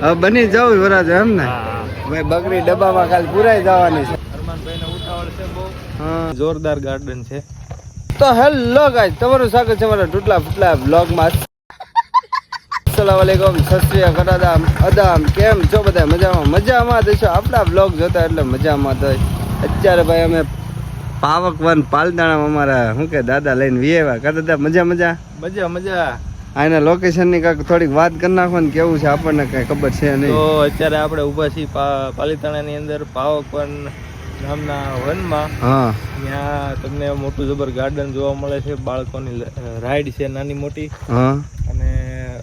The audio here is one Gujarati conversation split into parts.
હવે બની જવું વરાજ એમ ને ભાઈ બકરી ડબ્બામાં કાલ પુરાઈ જવાની છે. અરમાનભાઈ ને ઉતાવળ છે બહુ. હા જોરદાર ગાર્ડન છે. તો હેલો ગાઈસ, તમારું સ્વાગત છે મારા ટૂટલા ફૂટલા બ્લોગમાં. અસલામુઅલૈકુમ, સત શ્રી અકાલ, અદામ. કેમ છો બધા? મજામાં તો છો. આપણા બ્લોગ જોતા એટલે મજામાં તો. અત્યારે ભાઈ અમે પાવક વન પાલતાણામાં અમારા શું કે દાદા લઈને વિયેવા કા દાદા? મજા આના લોકેશનની કાંઈક થોડીક વાત કરી નાખો ને, કેવું છે આપણને કાંઈ ખબર છે નહીં. તો અત્યારે આપણે ઊભા છીએ પાલીતાણાની અંદર પાવક વન નામના વનમાં. હા, ત્યાં તમને મોટું જબર ગાર્ડન જોવા મળે છે. બાળકોની રાઈડ છે નાની મોટી. હા, અને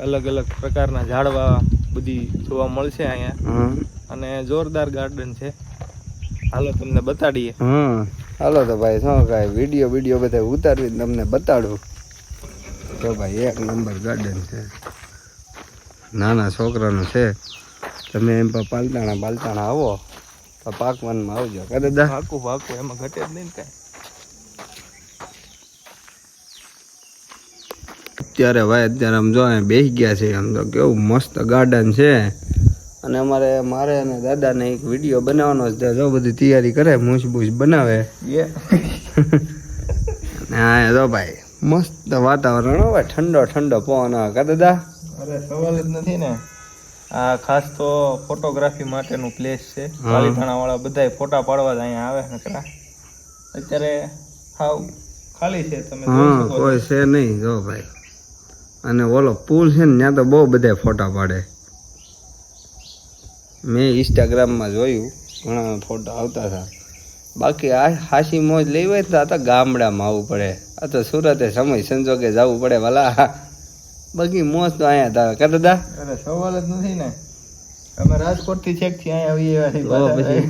અલગ અલગ પ્રકારના ઝાડવા બધી જોવા મળશે અહીંયા. અને જોરદાર ગાર્ડન છે. હાલો તમને બતાડીએ. હાલો તો ભાઈ શું કાંઈ વિડીયો બધા ઉતારવી તમને બતાડું. તો ભાઈ એક નંબર ગાર્ડન છે, નાના છોકરાનું છે. તમે એમ પર પાલતાણા આવો તો પાકવાનમાં આવજો કા દાદા? પાકું એમાં ઘટે જ નહીં કાંઈ. અત્યારે આમ જો બેસી ગયા છે. આમ તો કેવું મસ્ત ગાર્ડન છે. અને મારે અને દાદાને એક વિડીયો બનાવવાનો છે. જો બધી તૈયારી કરે, મૂછ બનાવે. હા જો ભાઈ મસ્ત વાતાવરણ હોય, ઠંડો પવન આવે કા દાદા? અરે સવાલ જ નથી ને. આ ખાસ તો ફોટોગ્રાફી માટેનું પ્લેસ છે. પાલીતાણા વાળા બધા ફોટા પાડવા જ અહીંયા આવે નકરા. અત્યારે હાવ ખાલી છે, તમે જોઈ શકો છો. કોઈ છે નહીં જો ભાઈ. અને ઓલો પુલ છે ને ત્યાં તો બહુ બધા ફોટા પાડે. મેં ઇન્સ્ટાગ્રામમાં જોયું, ઘણા ફોટા આવતા હતા. બાકી આ હાસી મોજ લેવી હોય તો આ તો ગામડામાં આવવું પડે. આ તો સુરતે સમય સંજોગે જવું પડે વાલા. બાકી મોજ તો અહીંયા થાય કા દાદા? અરે સવાલ જ નથી ને. અમે રાજકોટથી છેકથી અહીંયા આવીએ.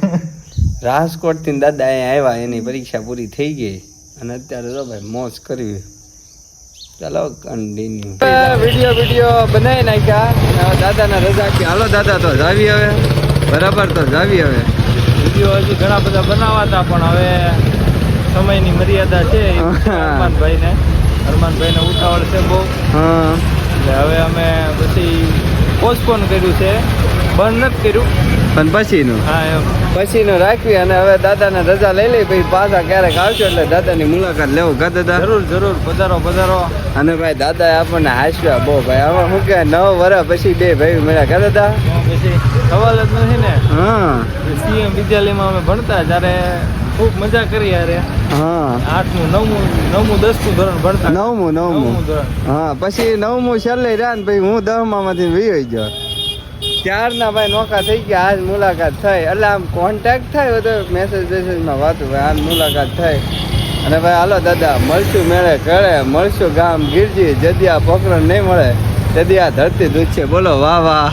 રાજકોટથી દાદા અહીંયા આવ્યા, એની પરીક્ષા પૂરી થઈ ગઈ અને અત્યારે તો ભાઈ મોજ કરવી. ચાલો કન્ટિન્યુ વિડીયો બનાવી નાખ્યા. દાદાના રજા કે હાલો દાદા તો જાવી હવે. બરાબર તો જાવી હવે. વિડીયો હજી ઘણા બધા બનાવવા હતા પણ હવે સમયની મર્યાદા છે. અરમાનભાઈને ઉતાવળ છે બહુ. એટલે હવે અમે પછી પોસ્ટપોન કર્યું છે, બંધ નથી કર્યું પણ પછીનું. હા એમ પછીનું રાખવી. અને હવે દાદાને રજા લઈ લઈ પછી પાછા ક્યારેક આવશો એટલે દાદાની મુલાકાત લેવું કા દાદા? જરૂર પધારો. અને ભાઈ દાદા આપણને હાસ્યા બહુ ભાઈ. હવે શું કે 9 વર્ષ પછી બે ભાઈ મળ્યા કા દાદા? પછી સવાલ જ નથી ને. હા, સીએમ વિદ્યાલયમાં અમે ભણતા ત્યારે ખૂબ મજા કરી યાર. હા, 8મું 9મું 10મું ધોરણ ભણતા. 9મું ધોરણ. હા, પછી 9મું છેલ્લે રહ્યા ને પછી હું 10માંથી વયો ગયો. ત્યારના ભાઈ નોકા થઈ ગયા. આજ મુલાકાત થઈ એટલે આમ કોન્ટેક્ટ થાય તો મેસેજમાં વાતું ભાઈ આજ મુલાકાત થઈ. અને ભાઈ હાલો દાદા મળશું મેળે કરે, મળશું ગામ ગીરજી. જદી આ પોકરણ નહીં મળે તેથી આ ધરતી દૂધ છે. બોલો વાહ.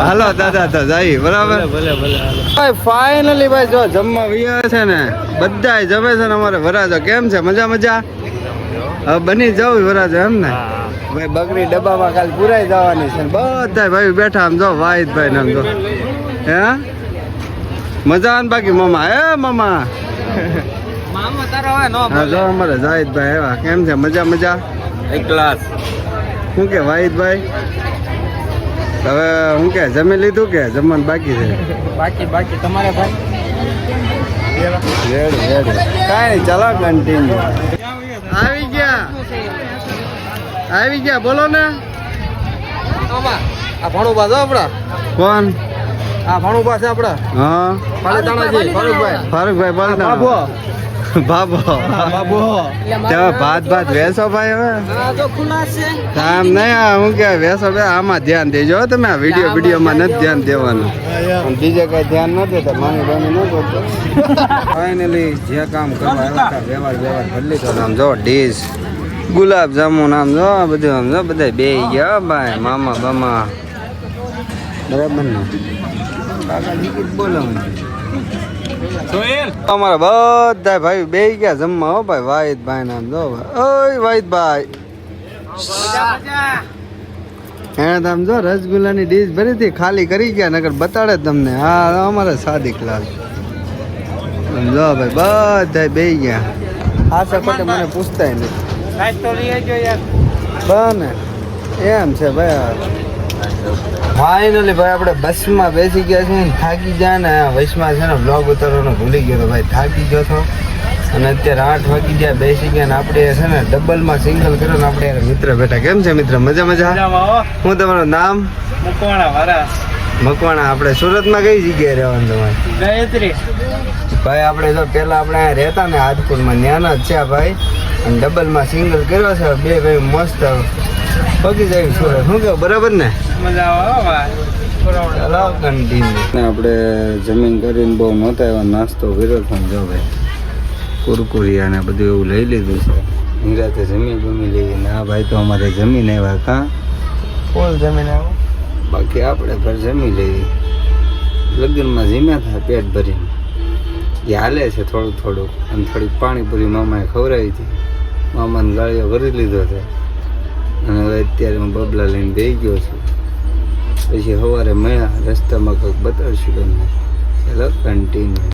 હાલો દાદા તો જાય બરાબર. ભલે ભાઈ ફાઇનલી ભાઈ જો જમવા વિયા છે ને, બધા જમે છે ને. અમારે વરાજો કેમ છે? મજા. હવે બની જવું વરાજો એમ ને ભાઈ. બકરી ડબ્બામાં કાલ પુરાઈ જવાની છે. બધા ભાઈ બેઠા આમ જો વાહિદભાઈ ને આમ જો હે મજા આવે. બાકી મામા તારો હવે નો હા જો અમારે જાહિદભાઈ એવા કેમ છે? મજા એક ક્લાસ. શું કે વાહિદભાઈ હવે શું કે જમી લીધું કે જમવાનું બાકી છે? બાકી તમારે ભાઈ રેડી કાંઈ નહીં, ચાલો કન્ટિન્યુ. આવી ગયા બોલો ને. આ ભણુબા જો આપડા. કોણ? આ ભણુબા છે આપડા. હા, પાલીતાણાજી ફારૂકભાઈ પાલીતાણા. બાબો ભાત વેસો ભાઈ. હવે આમ નહીં હું કે વેસો ભાઈ આમાં ધ્યાન દેજો તમે. આ વિડીયોમાં નથી ધ્યાન દેવાનું. બીજે કઈ ધ્યાન ન દેતા. મામી બામી ન કરતો. ફાઇનલી જે કામ કરવા વ્યવહાર ભરી લીધો. આમ જો ડીશ ગુલાબ જામુન આમ જો બધું આમ જો બધા બે ગયા ભાઈ. મામા બામા બરાબર ને કાકાજી બોલો. અમારા બધા ભાઈ બે ગયા જમવા હો ભાઈ. વાહિદભાઈ નામ જો ઓય વાહિદભાઈ એને આમ જો રસગુલ્લાની ડીશ ભરી હતી, ખાલી કરી ગયા નકર બતાડે તમને. હા અમારે સાદિક લાલ જો ભાઈ બધા બે ગયા. આ સપોર્ટ મને પૂછતા નથી બને એમ છે ભાઈ. ફાઇનલી ભાઈ આપણે બસમાં બેસી ગયા છે ને થાકી ગયા ને વચમાં છે ને બ્લોગ ઉતારવાનું ભૂલી ગયો તો ભાઈ થાકી ગયો હતો અને અત્યારે 8 વાગી ગયા બેસી ગયા ને આપણે છે ને ડબલમાં સિંગલ કર્યો ને આપણે યાર મિત્ર બેઠા કેમ છે મિત્ર મજા હું તમારું નામ મકવાણા આપણે સુરતમાં કઈ જગ્યાએ રહેવાનું તમારે ગાયત્રી ભાઈ આપણે જો પેલા આપણે અહીંયા રહેતા ને હાથપુરમાં ન્યાના જ છે આ ભાઈ અને ડબલમાં સિંગલ કર્યો છે બે ભાઈ મસ્ત પગી જાય સુરત શું કેવું બરાબર ને ચાલો કન્ટિન્યુ આપણે જમીન કરીને બહુ નહોતા એવા નાસ્તો કર્યો પણ જો ભાઈ કુરકુરિયા ને બધું એવું લઈ લીધું છે નિરાતે જમી લઈએ ને આ ભાઈ તો અમારે જમીન આવ્યા કાં ફૂલ જમીન આવો બાકી આપણે ઘર જમી લઈએ લગ્નમાં જીમ્યા હતા પેટ ભરીને એ હાલે છે થોડું અને થોડીક પાણીપુરી મામાએ ખવડાવી હતી મામાને ગાળીઓ કરી લીધો હતો અને હવે અત્યારે હું બબલા લઈને બેસી ગયો છું પછી સવારે મળ્યા રસ્તામાં કંઈક બતાડશું તમને ચાલો કન્ટિન્યુ